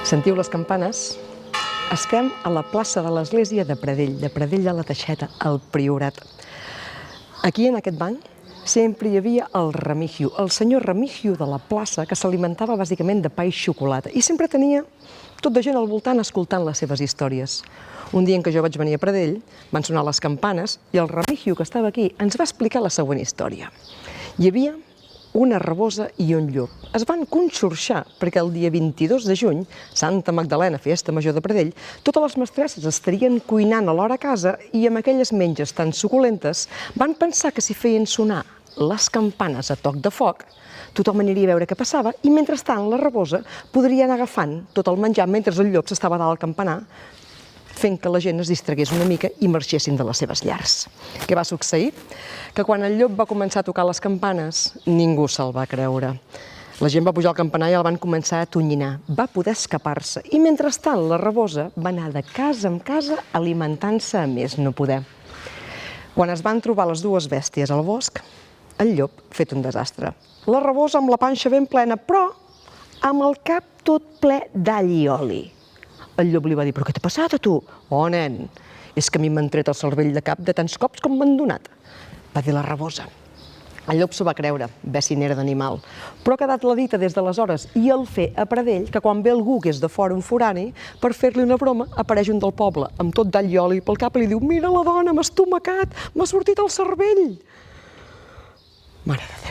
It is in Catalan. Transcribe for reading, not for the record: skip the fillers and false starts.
Sentiu les campanes? Estem a la plaça de l'església de Pradell de la Teixeta, al Priorat. Aquí, en aquest banc, sempre hi havia el Remigio, el senyor Remigio de la plaça, que s'alimentava bàsicament de pa i xocolata. I sempre tenia tot de gent al voltant escoltant les seves històries. Un dia en què jo vaig venir a Pradell, van sonar les campanes i el Remigio, que estava aquí, ens va explicar la següent història. Hi havia una rabosa i un llop. Es van conxorxar perquè el dia 22 de juny, Santa Magdalena, festa major de Pradell, totes les mestresses estarien cuinant a l'hora a casa i amb aquelles menges tan suculentes van pensar que si feien sonar les campanes a toc de foc, tothom aniria a veure què passava i mentrestant la rabosa podria anar agafant tot el menjar mentre el llop s'estava dalt al campanar, fent que la gent es distragués una mica i marxessin de les seves llars. Què va succeir? Que quan el llop va començar a tocar les campanes, ningú se'l va creure. La gent va pujar al campanar i el van començar a tonyinar. Va poder escapar-se i mentrestant la rabosa va anar de casa en casa alimentant-se a més no poder. Quan es van trobar les dues bèsties al bosc, el llop fet un desastre. La rabosa amb la panxa ben plena, però amb el cap tot ple d'all i oli. El llop li va dir, però què t'ha passat a tu? Oh, nen, és que a mi m'han tret el cervell de cap de tants cops com m'han donat, va dir la rabosa. El llop s'ho va creure, becinera d'animal, però ha quedat la dita des d'aleshores i el fer a Pradell que quan ve algú que és de fora un forani, per fer-li una broma, apareix un del poble amb tot d'all i oli pel cap i li diu, mira la dona, m'ha estomacat, m'ha sortit el cervell. Mare de Déu.